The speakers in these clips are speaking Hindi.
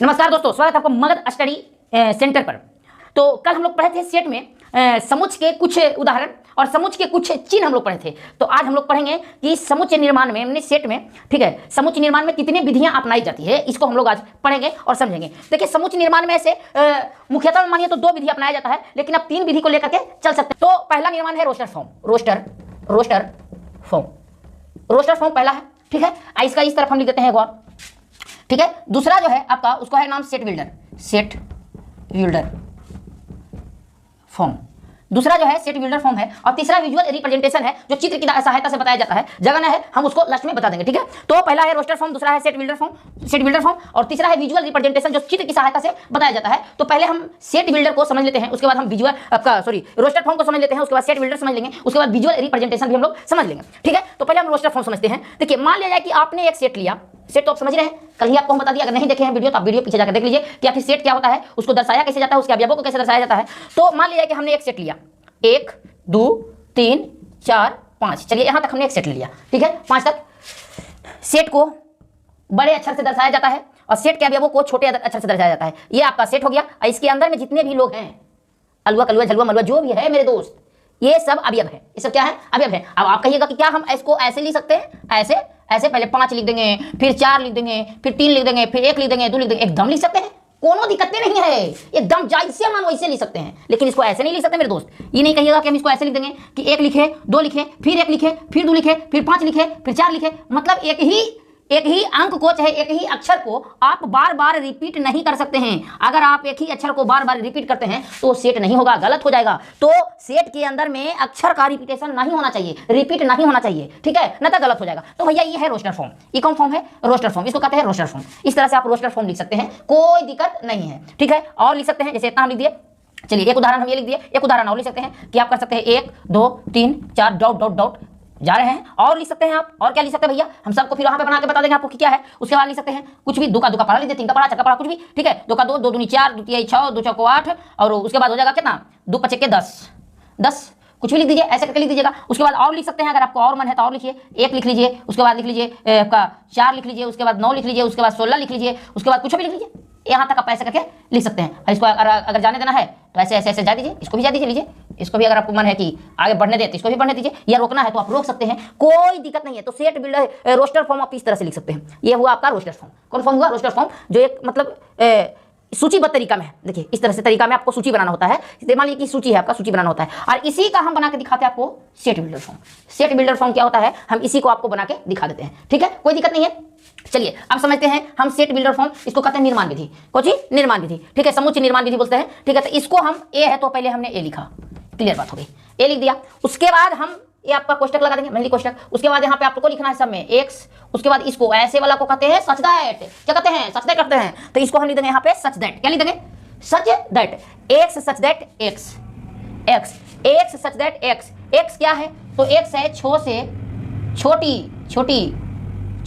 नमस्कार दोस्तों, स्वागत है आपका मगध स्टडी सेंटर पर। तो कल हम लोग पढ़े थे सेट में समुच्चय के कुछ उदाहरण और समुच्चय के कुछ चिन्ह हम लोग पढ़े थे। तो आज हम लोग पढ़ेंगे कि समुच्चय निर्माण में यानी सेट में, ठीक है, समुच्चय निर्माण में कितनी विधियां अपनाई जाती है, इसको हम लोग आज पढ़ेंगे और समझेंगे। देखिए, समुच्चय निर्माण में ऐसे मुख्यतः मानिए तो 2 विधि अपनाया जाता है, लेकिन अब 3 विधि को लेकर के चल सकते हैं। तो पहला निर्माण है रोस्टर फॉर्म। रोस्टर फॉर्म पहला है, ठीक है। इसका इस तरफ हम लिख देते हैं एक और, ठीक है। दूसरा जो है आपका, उसका है नाम सेट बिल्डर फॉर्म। दूसरा जो है सेट बिल्डर फॉर्म है, और तीसरा विजुअल रिप्रेजेंटेशन है, जो चित्र की सहायता से बताया जाता है। जगह है, हम उसको लास्ट में बता देंगे, ठीक है। तो पहला है रोस्टर फॉर्म, दूसरा है सेट बिल्डर फॉर्म, और तीसरा है विजुअल रिप्रेजेंटेशन, जो चित्र की सहायता से बताया जाता है। तो पहले हम सेट बिल्डर को समझ लेते हैं, उसके बाद हम रोस्टर फॉर्म को समझ लेते हैं, उसके बाद सेट बिल्डर समझ लेंगे, उसके बाद विजुअल रिप्रेजेंटेशन भी हम लोग समझ लेंगे, ठीक है। तो पहले हम रोस्टर फॉर्म समझते हैं। देखिए, मान लिया जाए कि आपने एक सेट लिया। सेट तो आप समझ रहे हैं, कल ही आपको हम बता दिया। अगर नहीं देखे हैं वीडियो तो आप वीडियो पीछे जाकर देख लीजिए कि आखिर सेट क्या होता है, उसको दर्शाया कैसे जाता है, उसके अवयवों को कैसे दर्शाया जाता है। तो मान लिया कि हमने एक सेट लिया, 1 2 3 4 5, चलिए यहां तक हमने एक सेट ले लिया, ठीक है। 5 तक सेट को बड़े अक्षर से दर्शाया जाता है और सेट के अवयवों को छोटे अक्षर से दर्शाया जाता है। ये आपका सेट हो गया। इसके अंदर में जितने भी लोग हैं, अलुआ कलुआ झलुआ मलुआ जो भी है मेरे दोस्त, ये सब अवयव है। ये सब क्या है? अवयव है। अब आप कहिएगा कि क्या हम इसको ऐसे लिख सकते हैं? ऐसे पहले 5 लिख देंगे, फिर 4 लिख देंगे, फिर 3 लिख देंगे, फिर 1 लिख देंगे, 2 लिख देंगे, एकदम लिख सकते हैं, कोनो दिक्कत नहीं है, एकदम जैसे मन वैसे लिख सकते हैं। लेकिन इसको ऐसे नहीं लिख सकते मेरे दोस्त। ये नहीं कहिएगा कि हम इसको ऐसे लिख देंगे कि 1 लिखे, 2 लिखे, फिर 1 लिखे, फिर 2 लिखे, फिर 5 लिखे, फिर 4 लिखे। मतलब एक ही अंक को, चाहे एक ही अक्षर को आप बार बार रिपीट नहीं कर सकते हैं। अगर आप एक ही अक्षर को बार बार रिपीट करते हैं तो सेट नहीं होगा, गलत हो जाएगा। तो सेट के अंदर में अक्षर का रिपीटेशन नहीं होना चाहिए, रिपीट नहीं होना चाहिए, ठीक है, न तो गलत हो जाएगा। तो भैया ये है रोस्टर फॉर्म। ये कौन फॉर्म है? Roster form. इसको कहते हैं रोस्टर फॉर्म। इस तरह से आप रोस्टर फॉर्म लिख सकते हैं, कोई दिक्कत नहीं है, ठीक है। और लिख सकते हैं, जैसे इतना हम लिख दिए। चलिए एक उदाहरण हम ये लिख दिए, एक उदाहरण और लिख सकते हैं कि आप कर सकते हैं 1 2 3 4 डॉट डॉट डॉट जा रहे हैं। और लिख सकते हैं आप, और क्या लिख सकते हैं भैया, हम सबको फिर वहां पे बना के बता देंगे आपको कि क्या है। उसके बाद लिख सकते हैं कुछ भी, 2 का पढ़ा लीजिए, 3 का पढ़ा, 4 का पढ़ा, कुछ भी, ठीक है। 2 का 2, 2 दूनी 4, 2 तिहाई 6, 2 चौको 8, और उसके बाद हो जाएगा कितना, 2 पचे के 10, कुछ भी लिख दीजिए, ऐसे करके लिख दीजिएगा। उसके बाद और लिख सकते हैं, अगर आपको और मन है तो और लिखिए। 1 लिख लीजिए, उसके बाद लिख लीजिए आपका 4 लिख लीजिए, उसके बाद 9 लिख लीजिए, उसके बाद 16 लिख लीजिए, उसके बाद कुछ भी लिख लीजिए। यहाँ तक आप ऐसे करके लिख सकते हैं। इसको अगर जाने देना है तो ऐसे जा दीजिए, इसको भी जा दीजिए, लीजिए इसको भी। अगर आपको मन है कि आगे बढ़ने दे तो इसको भी बढ़ने दीजिए, या रोकना है तो आप रोक सकते हैं, कोई दिक्कत नहीं है। तो सेट बिल्डर रोस्टर फॉर्म आप इस तरह से लिख सकते हैं। ये हुआ आपका रोस्टर फॉर्म। कौन फॉर्म हुआ? रोस्टर फॉर्म, जो एक मतलब सूचीबद्ध तरीका में है। देखिए इस तरह से तरीका में आपको सूची बनाना होता है। मान लीजिए कि सूची है, आपका सूची बनाना होता है, और इसी का हम बना के दिखाते हैं आपको set builder form. Set builder form क्या होता है, हम इसी को आपको बना के दिखा देते हैं, ठीक है, कोई दिक्कत नहीं है। चलिए अब समझते हैं हम सेट बिल्डर फॉर्म। इसको कहते हैं निर्माण विधि। कौन सी? निर्माण विधि, ठीक है, समुच्चय निर्माण विधि बोलते हैं, ठीक है। तो इसको हम ए है तो पहले हमने ए लिखा, क्लियर बात हो गई, ए लिख दिया। उसके बाद हम ये आपका कोष्टक लगा देंगे, मेनली कोष्टक। उसके बाद यहाँ पे आपको लिखना है सब में x। उसके बाद इसको ऐसे वाला को कहते हैं सच दैट। क्या कहते हैं? सच दैट करते हैं। तो इसको हम लिख देंगे यहाँ पे सच दैट। क्या लिख देंगे? Such that. x such that x such that x क्या है? तो x है छो से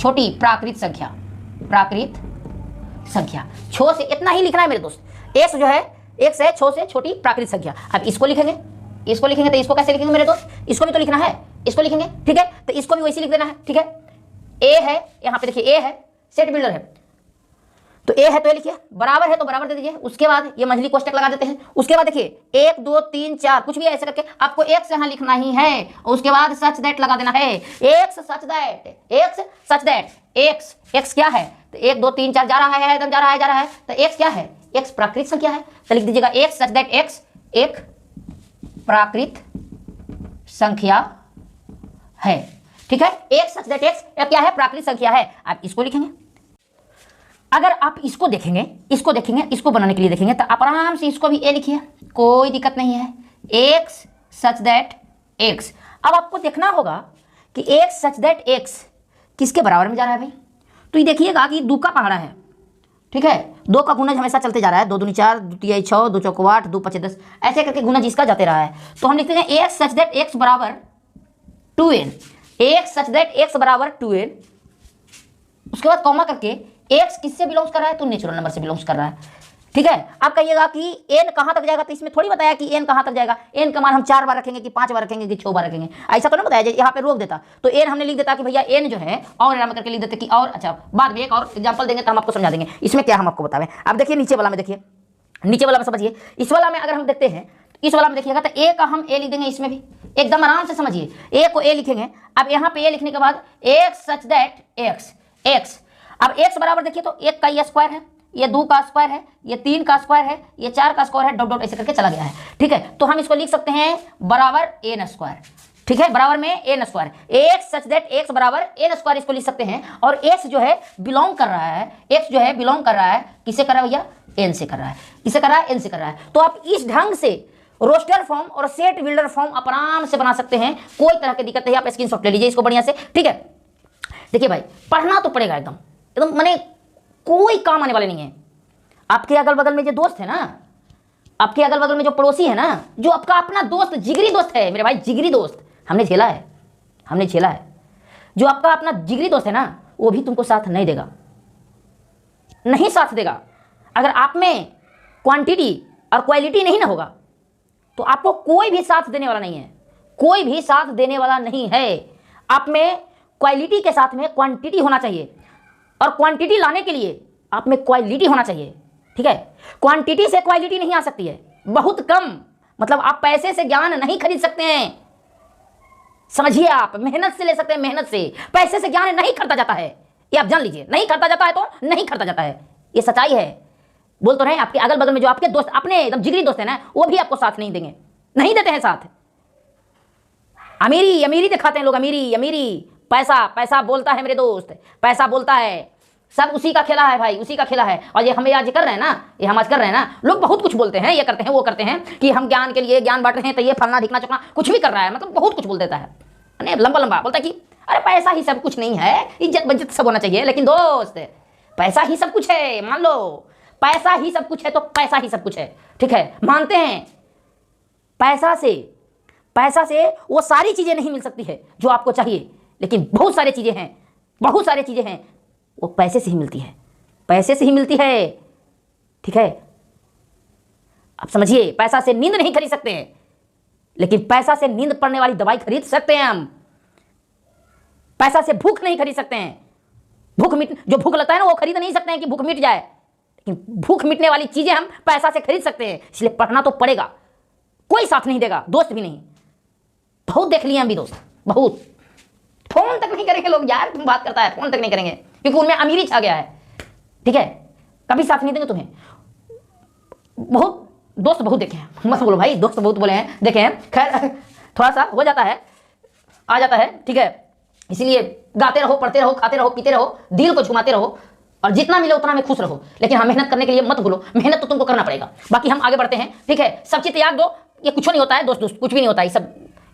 छोटी प्राकृत संख्या। छो से इतना ही लिखना है मेरे दोस्त। x जो है, x है छो से छोटी प्राकृत संख्या। अब इसको लिखेंगे तो इसको कैसे लिखेंगे मेरे दोस्त? इसको भी तो लिखना है, इसको लिखेंगे, ठीक है। तो इसको भी वैसे लिख देना है, ठीक है। ए है, यहाँ पे देखिए ए है, सेट बिल्डर है, तो ए है तो ये लिखिए, बराबर है तो बराबर दे दीजिए। उसके बाद ये मंझली कोष्टक लगा देते हैं। उसके बाद देखिए 1 2 3 4 कुछ भी ऐसे करके आपको x यहाँ लिखना ही है। उसके बाद सच दैट लगा देना है, x सच दैट x क्या है? तो 1 2 3 4 जा रहा है, एकदम जा रहा है। तो x क्या है? x प्राकृत संख्या है, तो लिख दीजिएगा x सच दैट x एक प्राकृत संख्या है, ठीक है। x सच दैट x क्या है? प्राकृत संख्या है। आप इसको लिखेंगे। अगर आप इसको देखेंगे, इसको बनाने के लिए देखेंगे, तो आप आराम से इसको भी ए लिखिए, कोई दिक्कत नहीं है। x such that x। अब आपको देखना होगा कि x सच दैट x किसके बराबर में जा रहा है भाई? तो ये देखिएगा कि 2 का पहाड़ा है, ठीक है। 2 का गुणज हमेशा चलते जा रहा है, 2 दूनी 4, 2 तिहाई 6, 2 चौको 8, 2 पचे 10, ऐसे करके गुणज इसका जाते रहा है। तो हम लिखते हैं x सच दैट x बराबर 2n। x such that x बराबर 2n। उसके बाद कॉमा करके x किससे बिलोंग्स कर रहा है? तो नेचुरल नंबर से बिलोंग्स कर रहा है। ठीक है। आप कहिएगा कि एन कहां तक जाएगा, तो इसमें थोड़ी बताया कि एन कहां तक जाएगा। एन का मान हम 4 बार रखेंगे कि 5 बार रखेंगे कि 6 बार रखेंगे, ऐसा तो नहीं बताया। यहाँ पे रोक देता तो एन हमने लिख देता कि भैया एन जो है और नाम करके लिख देते कि और। अच्छा, बाद में एक और एग्जाम्पल देंगे तो हम आपको समझा देंगे इसमें क्या हम आपको बतावें। अब देखिए नीचे वाला में, देखिए नीचे वाला में समझिए। इस वाला में अगर हम देखते हैं, इस वाला में देखिएगा तो ए का हम ए लिख देंगे, इसमें भी एकदम आराम से समझिए। ए को ए लिखेंगे। अब यहाँ पे ए लिखने के बाद एक्स सच दैट एक्स। अब एक्स बराबर देखिए तो 1 का ये स्क्वायर है, ये 2 का स्क्वायर है, ये 3 का स्क्वायर है, ये 4 का स्क्वायर है, डॉट डॉट ऐसे करके चला गया है। ठीक है, तो हम इसको लिख सकते हैं बराबर एन स्क्वायर। ठीक है, बराबर में n square, x such that x बराबर एन स्क्वायर इसको लिख सकते हैं। और एक्स जो है बिलोंग कर रहा है, एक्स जो है बिलोंग कर रहा है किससे कर रहा है भैया, एन से कर रहा है। किससे कर रहा है, एन से कर रहा है। तो आप इस ढंग से रोस्टर फॉर्म और सेट बिल्डर फॉर्म आप आराम से बना सकते हैं, कोई तरह की दिक्कत नहीं। आप स्क्रीनशॉट ले लीजिए इसको बढ़िया से। ठीक है, देखिए भाई पढ़ना तो पड़ेगा एकदम एकदम, माने कोई काम आने वाले नहीं है। आपके अगल बगल में जो दोस्त है ना, आपके अगल बगल में जो पड़ोसी है ना, जो आपका अपना दोस्त, जिगरी दोस्त है मेरे भाई, जिगरी दोस्त, हमने झेला है। जो आपका अपना जिगरी दोस्त है ना, वो भी तुमको साथ नहीं देगा, नहीं साथ देगा। अगर आप में क्वांटिटी और क्वालिटी नहीं ना होगा तो आपको कोई भी साथ देने वाला नहीं है, कोई भी साथ देने वाला नहीं है। आप में क्वालिटी के साथ में क्वांटिटी होना चाहिए, और क्वांटिटी लाने के लिए आप में क्वालिटी होना चाहिए। ठीक है, क्वांटिटी से क्वालिटी नहीं आ सकती है, बहुत कम। मतलब आप पैसे से ज्ञान नहीं खरीद सकते हैं, समझिए। आप मेहनत से ले सकते हैं, मेहनत से। पैसे से ज्ञान नहीं खरीदा जाता है, ये आप जान लीजिए। नहीं खरीदा जाता है तो नहीं खरीदा जाता है, ये सच्चाई है। बोल तो रहे, आपके अगल बगल में जो आपके दोस्त, अपने एकदम जिगरी दोस्त है ना, वो भी आपको साथ नहीं देंगे, नहीं देते हैं साथ। अमीरी अमीरी दिखाते हैं लोग, अमीरी। पैसा बोलता है मेरे दोस्त, पैसा बोलता है। सब उसी का खेला है भाई, उसी का खेला है। और ये हम आज कर रहे हैं ना, ये हम आज कर रहे हैं ना, लोग बहुत कुछ बोलते हैं, ये करते हैं वो करते हैं कि हम ज्ञान के लिए ज्ञान बांट रहे हैं, तो ये फलना ढिकना चुकना कुछ भी कर रहा है, मतलब बहुत कुछ बोल देता है, लंबा बोलता है कि अरे पैसा ही सब कुछ नहीं है, इज्जत बज्जत सब होना चाहिए। लेकिन दोस्त पैसा ही सब कुछ है, मान लो पैसा ही सब कुछ है तो पैसा ही सब कुछ है। ठीक है, मानते हैं पैसा से वो सारी चीजें नहीं मिल सकती है जो आपको चाहिए, लेकिन बहुत सारी चीजें हैं वो पैसे से ही मिलती है, पैसे से ही मिलती है। ठीक है, आप समझिए। पैसा से नींद नहीं खरीद सकते हैं, लेकिन पैसा से नींद पड़ने वाली दवाई खरीद सकते हैं हम। पैसा से भूख नहीं खरीद सकते हैं, जो भूख लगता है ना वो खरीद नहीं सकते हैं कि भूख मिट जाए, लेकिन भूख मिटने वाली चीजें हम पैसा से खरीद सकते हैं। इसलिए पढ़ना तो पड़ेगा, कोई साथ नहीं देगा, दोस्त भी नहीं। बहुत देख लिए हम भी दोस्त, बहुत। फोन तक नहीं करेंगे लोग, यार तुम बात करता है, फोन तक नहीं करेंगे, क्योंकि उनमें अमीरी छा गया है। ठीक है, कभी साथ नहीं देंगे तुम्हें। दोस्त बहुत देखे हैं, मत बोलो भाई, दोस्त बहुत बोले हैं, देखे हैं। खैर थोड़ा सा हो जाता है, आ जाता है। ठीक है, इसीलिए गाते रहो, पढ़ते रहो, खाते रहो, पीते रहो, दिल को झुमाते रहो, और जितना मिले उतना में खुश रहो। लेकिन हाँ, मेहनत करने के लिए मत भूलो, मेहनत तो तुमको करना पड़ेगा। बाकी हम आगे बढ़ते हैं। ठीक है, सब चीज त्याग दो, ये कुछ नहीं होता है दोस्त, कुछ भी नहीं होता है,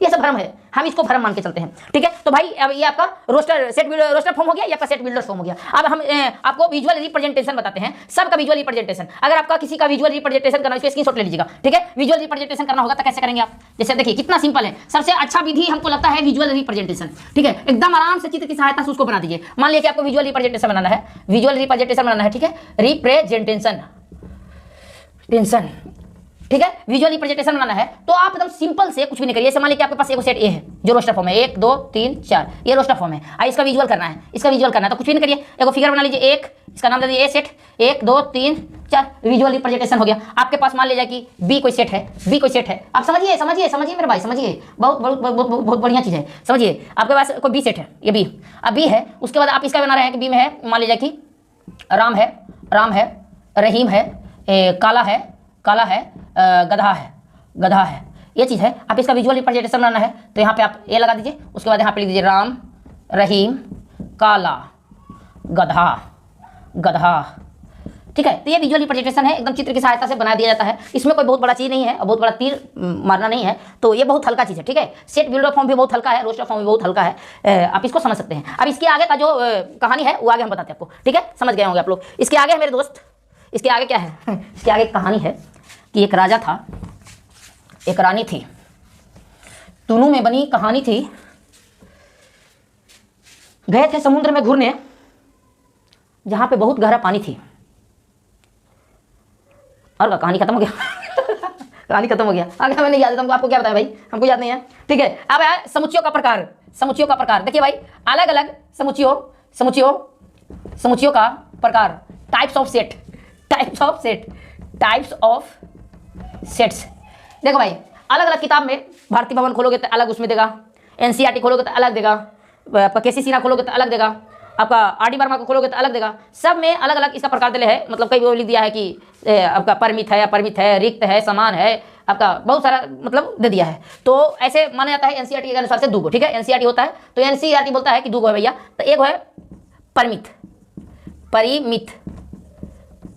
ये सब भ्रम है, हम इसको भ्रम मान के चलते हैं। ठीक है, तो भाई अब ये आपका रोस्टर फॉर्म हो गया, या आपका सेट बिल्डर फॉर्म हो गया। अब हम आपको विजुअल रिप्रेजेंटेशन बताते हैं, सबका विजुअल रिप्रेजेंटेशन। अगर आपका किसी का विजुअल रिप्रेजेंटेशन करना है, इसको स्क्रीनशॉट ले लीजिएगा। ठीक है, विजुअल रिप्रेजेंटेशन करना होगा तो कैसे करेंगे आप, जैसे देखिए कितना सिंपल है। सबसे अच्छा विधि हमको लगता है विजुअल रिप्रेजेंटेशन। ठीक है, एकदम आराम से चित्र की सहायता से उसको बना दीजिए। मान लीजिए कि आपको विजुअल रिप्रेजेंटेशन बनाना है, ठीक है, रिप्रेजेंटेशन। ठीक है, विजुअल रिप्रेजेंटेशन बनाना है तो आप एकदम सिंपल से कुछ भी नहीं करिए। मान लीजिए कि आपके पास एक सेट ए है जो रोस्टर फॉर्म है, 1 2 3 4, ये रोस्टर फॉर्म है। इसका विजुअल करना है, तो कुछ भी नहीं करिए, एक फिगर बना लीजिए, एक इसका नाम दे दीजिए ए सेट, 1 2 3 4, विजुअल रिप्रेजेंटेशन हो गया। आपके पास मान लीजिए कि बी कोई सेट है, आप समझिए मेरे भाई, समझिए, बहुत बढ़िया चीज़ है, समझिए। आपके पास कोई बी सेट है, ये बी, अब बी है, उसके बाद आप इसका बना रहे हैं कि बी में है, मान लीजिए कि राम है, रहीम है, काला है, गधा है, ये चीज़ है। आप इसका विजुअल रिप्रेजेंटेशन बनाना है तो यहाँ पे आप ए लगा दीजिए, उसके बाद यहाँ पे लिख दीजिए राम, रहीम, काला, गधा। ठीक है, तो ये विजुअल रिप्रेजेंटेशन है, एकदम चित्र की सहायता से बना दिया जाता है। इसमें कोई बहुत बड़ा चीज़ नहीं है और बहुत बड़ा तीर मारना नहीं है, तो ये बहुत हल्का चीज़ है। ठीक है, सेट बिल्डर फॉर्म भी बहुत हल्का है, रोस्टर फॉर्म भी बहुत हल्का है, आप इसको समझ सकते हैं। अब इसके आगे का जो कहानी है वो आगे हम बताते हैं आपको। ठीक है, समझ गए होंगे आप लोग। इसके आगे है मेरे दोस्त, इसके आगे क्या है इसके आगे कहानी है कि एक राजा था, एक रानी थी, दोनों में बनी कहानी थी। गए थे समुद्र में घूरने, जहां पे बहुत गहरा पानी थी। और कहानी खत्म हो गया कहानी खत्म हो गया। आगे हमें नहीं याद है, तुमको आपको क्या बताया भाई, हमको याद नहीं है। ठीक है, अब है समुच्चयों का प्रकार। समुच्चयों का प्रकार देखिए भाई, अलग अलग समुच्चयों समुच्चयों समुच्चयों का प्रकार, types of set, types of set, types of sets. देखो भाई, अलग अलग किताब में भारतीय भवन खोलोगे तो अलग उसमें देगा, एनसीईआरटी खोलोगे तो अलग देगा, केसी सिन्हा खोलोगे तो अलग देगा, आपका आर डी वर्मा को खोलोगे तो अलग देगा। सब में अलग अलग इसका प्रकार दिले है, मतलब कई वो लिख दिया है कि आपका परिमित है, अपरिमित है, रिक्त है, समान है, आपका बहुत सारा मतलब दे दिया है। तो ऐसे माना जाता है एनसीईआरटी के अनुसार से दो गो। ठीक है, एनसीईआरटी होता है तो एनसीईआरटी बोलता है कि दो गो है भैया, तो एक है परिमित, परिमित,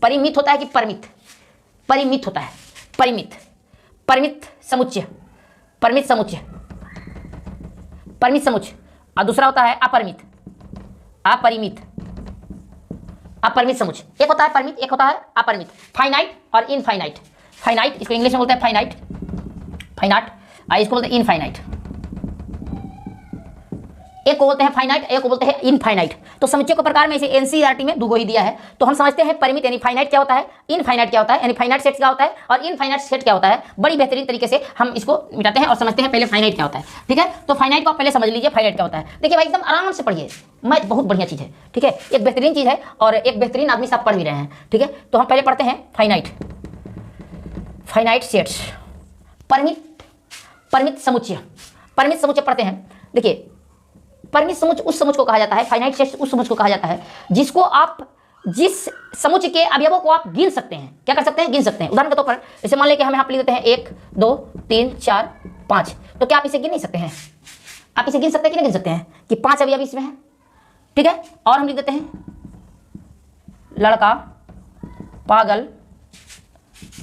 परिमित होता है कि परमित, परिमित होता है, परिमित, परिमित समुच्चय, परिमित समुच्चय, परिमित समुच्चय। और दूसरा होता है अपरिमित, अपरिमित, अपरिमित समुच्चय। एक होता है परिमित, एक होता है अपरिमित, फाइनाइट और इनफाइनाइट। फाइनाइट इसको इंग्लिश में बोलते हैं फाइनाइट, फाइनाइट, और इसको बोलते हैं इनफाइनाइट। एक को बोलते हैं फाइनाइट, एक को बोलते हैं इनफाइनाइट। तो समुच्चयों के प्रकार में इसे एनसीईआरटी में दो गो ही दिया है। तो हम समझते हैं परिमित यानी फाइनाइट क्या होता है, इनफाइनाइट क्या होता है, यानी फाइनाइट सेट क्या होता है और इनफाइनाइट सेट क्या होता है। बड़ी बेहतरीन तरीके से हम इसको मिटाते हैं और समझते हैं पहले फाइनाइट क्या होता है। ठीक है, तो फाइनाइट को आप पहले समझ लीजिए, फाइनाइट क्या होता है। देखिए भाई, एकदम आराम से पढ़िए, मैथ बहुत बढ़िया चीज़ है। ठीक है, एक बेहतरीन चीज़ है और एक बेहतरीन आदमी से आप पढ़ भी रहे हैं। ठीक है, तो हम पहले पढ़ते हैं फाइनाइट, फाइनाइट सेट्स, परिमित, परिमित समुच्चय, परिमित समुच्चय पढ़ते हैं। देखिए, परिमित समुच्चय उस समुच्चय को कहा जाता है, फाइनाइट सेट्स उस समुच्चय को कहा जाता है जिसको आप, जिस समुच्चय के अवयवों को आप गिन सकते हैं। क्या कर सकते हैं, गिन सकते हैं। उदाहरण के तौर पर जैसे मान लें कि हम यहाँ पर लिख देते हैं 1 2 3 4 5, तो क्या आप इसे गिन नहीं सकते हैं? आप इसे गिन सकते हैं कि नहीं गिन सकते हैं कि 5 अवयव इसमें हैं। ठीक है, और हम लिख देते हैं लड़का, पागल,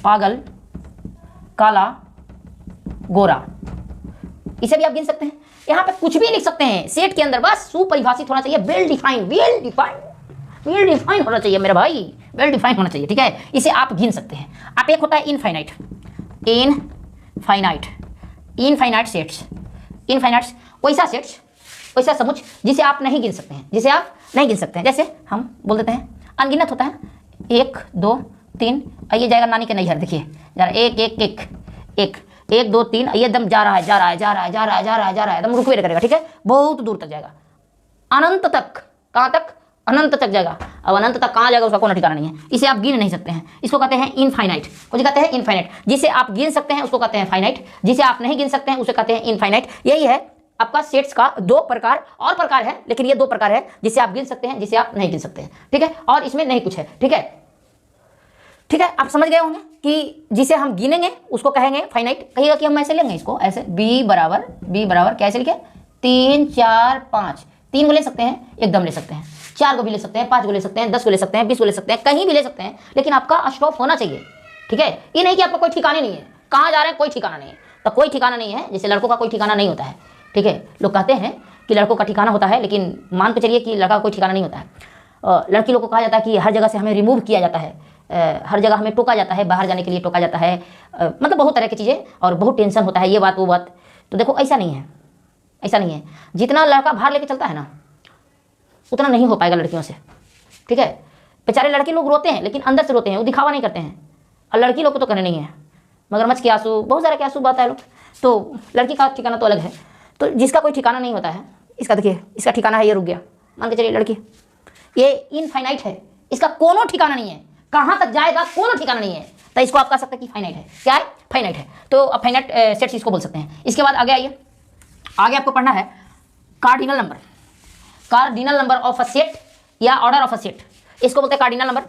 पागल, काला, गोरा, इसे भी आप गिन सकते हैं। यहाँ पे कुछ भी लिख सकते हैं सेट के अंदर, बस सुपरिभाषित होना चाहिए, well define, well define, well define होना चाहिए मेरे भाई, वेल डिफाइन होना चाहिए। ठीक है, इसे आप गिन सकते हैं। आप एक होता है infinite, infinite, infinite sets, infinite वैसा सेट्स, वैसा समुच्चय जिसे आप नहीं गिन सकते हैं, जिसे आप नहीं गिन सकते हैं। जैसे हम बोल देते हैं अनगिनत होता है, 1 2 3, ये जाएगा नानी के नैहर। देखिए जा रहा 1 1 1 1 1 2 3, ये एकदम जा रहा है, जा रहा है, जा रहा है, जा रहा है, जा रहा है, जा रहा है, एकदम रुकवे करेगा। ठीक है, बहुत दूर तक जाएगा, अनंत तक। कहाँ तक? अनंत तक जाएगा। अब अनंत तक कहाँ जाएगा उसका कोई ठिकाना नहीं है, इसे आप गिन नहीं सकते हैं। इसको कहते हैं इनफाइनाइट। कुछ कहते हैं इनफाइनाइट, जिसे आप गिन सकते हैं उसको कहते हैं फाइनाइट, जिसे आप नहीं गिन सकते हैं उसे कहते हैं इनफाइनाइट। यही है आपका सेट्स का दो प्रकार, और प्रकार है लेकिन ये दो प्रकार है, जिसे आप गिन सकते हैं, जिसे आप नहीं गिन सकते हैं। ठीक है, और इसमें नहीं कुछ है। ठीक है, ठीक है, आप समझ गए होंगे कि जिसे हम गिनेंगे उसको कहेंगे फाइनाइट। कहिएगा कि हम ऐसे लेंगे इसको, ऐसे b बराबर कैसे लिखे, 3 4 5, 3 को ले सकते हैं, एकदम ले सकते हैं, 4 को भी ले सकते हैं, 5 को ले सकते हैं, 10 को ले सकते हैं, 20 को ले सकते हैं, कहीं भी ले सकते हैं, लेकिन आपका स्टॉप होना चाहिए। ठीक है, ये नहीं कि आपका कोई ठिकाने नहीं है, कहाँ जा रहे हैं कोई ठिकाना नहीं है। तो कोई ठिकाना नहीं है, जैसे लड़कों का कोई ठिकाना नहीं होता है। ठीक है, लोग कहते हैं कि लड़कों का ठिकाना होता है, लेकिन मान के चलिए कि लड़का का कोई ठिकाना नहीं होता है। लड़की लोग को कहा जाता है कि हर जगह से हमें रिमूव किया जाता है, हर जगह हमें टोका जाता है, बाहर जाने के लिए टोका जाता है, मतलब बहुत तरह की चीज़ें, और बहुत टेंशन होता है, ये बात वो बात। तो देखो ऐसा नहीं है, ऐसा नहीं है। जितना लड़का बाहर लेके चलता है ना, उतना नहीं हो पाएगा लड़कियों से। ठीक है, बेचारे लड़के लोग रोते हैं लेकिन अंदर से रोते हैं, वो दिखावा नहीं करते हैं। और लड़की लोग को तो करने नहीं है, मगरमच्छ के आंसू, बहुत सारे के आंसू बहाता है लोग। तो लड़की का ठिकाना तो अलग है। तो जिसका कोई ठिकाना नहीं होता है, इसका देखिए, इसका ठिकाना है, ये रुक गया, मान के चलिए लड़की, ये इनफाइनाइट है, इसका कोनो ठिकाना नहीं है, कहाँ तक जाएगा कोनो ठिकाना नहीं है। तो इसको आप कह सकते हैं कि फाइनाइट है। क्या है? फाइनाइट है। तो अब फाइनाइट सेट्स इसको बोल सकते हैं। इसके बाद आगे आइए, आगे आपको पढ़ना है cardinal number, cardinal number of a set या ऑर्डर ऑफ अ सेट, इसको बोलते हैं कार्डिनल नंबर।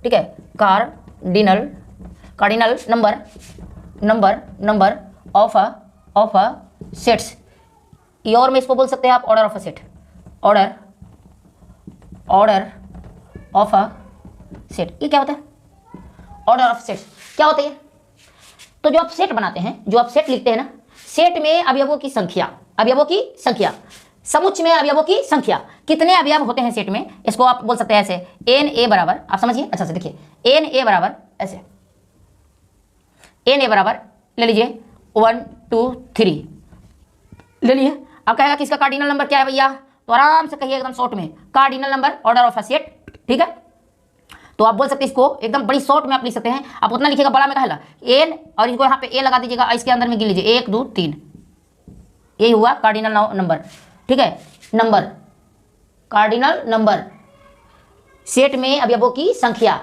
ठीक है, cardinal, cardinal number, number, number of a sets, और में इसको बोल सकते हैं आप order of a set, order, order of a set. ये क्या होता है? ऑर्डर ऑफ सेट्स क्या होता है? तो जो आप सेट बनाते हैं, जो आप सेट लिखते हैं ना, सेट में अवयवों की संख्या, अवयवों की संख्या, समुच्चय में अवयवों की संख्या, कितने अवयव होते हैं सेट में, इसको आप बोल सकते हैं ऐसे, एन ए बराबर, आप समझिए अच्छा से देखिए, एन ए बराबर ऐसे, एन ए बराबर ले लीजिए 1 2 3 ले लिए। अब कहेगा कि इसका कार्डिनल नंबर क्या है भैया, तो आराम से कहिए एकदम शॉर्ट में, cardinal number order of a set. ठीक है, तो आप बोल सकते हैं इसको एकदम बड़ी शॉर्ट में आप लिख सकते हैं। आप उतना लिखिएगा बड़ा में कहला एन, और इसको यहाँ पे ए लगा दीजिएगा, इसके अंदर में गिन लीजिए 1 2 3, ये हुआ कार्डिनल नंबर, ठीक है। नंबर, कार्डिनल नंबर, सेट में अवयवों की संख्या,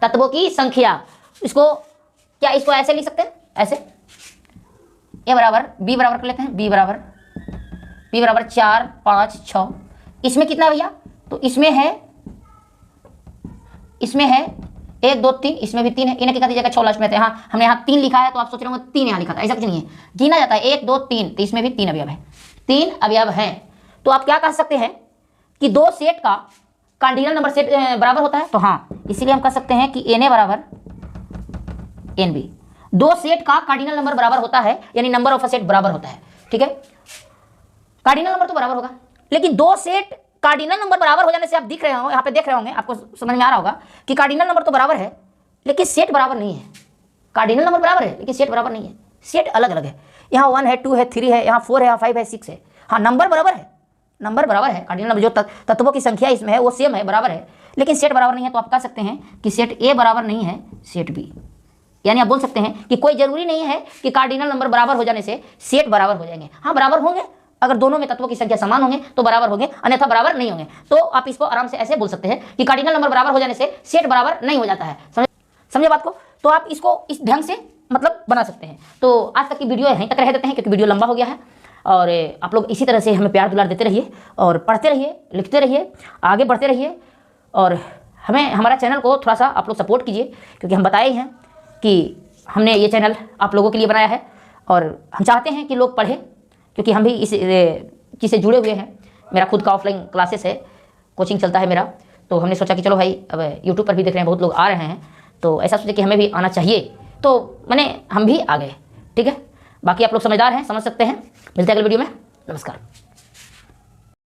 तत्वों की संख्या। इसको क्या, इसको ऐसे लिख सकते हैं, ऐसे ए बराबर बी बराबर कर लेते हैं, बी बराबर 4 5 6। इसमें कितना है भैया, तो इसमें है 1 2 3, इसमें भी 3 है। इन्हें क्या दीजिएगा 6 लास्ट में थे। हाँ हमने यहाँ 3 लिखा है तो आप सोच रहे होंगे 3 यहाँ लिखा था, ऐसा कुछ नहीं है, गिना जाता है 1 2 3, तो इसमें भी 3 अवयव है, 3 अवयव हैं। तो आप क्या कह सकते हैं कि दो सेट का कार्डिनल नंबर सेट बराबर होता है, तो हाँ इसीलिए हम कह सकते हैं कि एन ए बराबर एन बी, दो सेट का कार्डिनल नंबर बराबर होता है, यानी नंबर ऑफ अ सेट बराबर होता है, ठीक है। कार्डिनल नंबर तो बराबर होगा, लेकिन दो सेट कार्डिनल नंबर बराबर हो जाने से आप दिख रहे हो, यहाँ पे देख रहे होंगे, आपको समझ में आ रहा होगा कि कार्डिनल नंबर तो बराबर है लेकिन सेट बराबर नहीं है। कार्डिनल नंबर बराबर है लेकिन सेट बराबर नहीं है, सेट अलग अलग है। यहाँ 1 है, 2 है, 3 है, यहाँ 4 है, यहाँ 5 है, 6 है। हाँ नंबर बराबर है, नंबर बराबर है, कार्डिनल नंबर जो तत्वों की संख्या इसमें है वो सेम है, बराबर है, लेकिन सेट बराबर नहीं है। तो आप कह सकते हैं कि सेट ए बराबर नहीं है सेट बी, यानी आप बोल सकते हैं कि कोई जरूरी नहीं है कि कार्डिनल नंबर बराबर हो जाने से सेट बराबर हो जाएंगे। हाँ बराबर होंगे, अगर दोनों में तत्वों की संख्या समान होंगे तो बराबर होंगे, अन्यथा बराबर नहीं होंगे। तो आप इसको आराम से ऐसे बोल सकते हैं कि कार्डिनल नंबर बराबर हो जाने से सेट बराबर नहीं हो जाता है। समझे बात को? तो आप इसको इस ढंग से मतलब बना सकते हैं। तो आज तक की वीडियो यहीं तक रह देते हैं क्योंकि वीडियो लंबा हो गया है, और आप लोग इसी तरह से हमें प्यार दुलार देते रहिए और पढ़ते रहिए, लिखते रहिए, आगे बढ़ते रहिए, और हमें हमारा चैनल को थोड़ा सा आप लोग सपोर्ट कीजिए, क्योंकि हम बताए ही हैं कि हमने ये चैनल आप लोगों के लिए बनाया है और हम चाहते हैं कि लोग पढ़ें, क्योंकि हम भी इस चीज़ से जुड़े हुए हैं। मेरा खुद का ऑफलाइन क्लासेस है, कोचिंग चलता है मेरा, तो हमने सोचा कि चलो भाई अब यूट्यूब पर भी देख रहे हैं, बहुत लोग आ रहे हैं, तो ऐसा सोचे कि हमें भी आना चाहिए, तो मैंने हम भी आ गए, ठीक है। बाकी आप लोग समझदार हैं, समझ सकते हैं। मिलते हैं अगले वीडियो में, नमस्कार।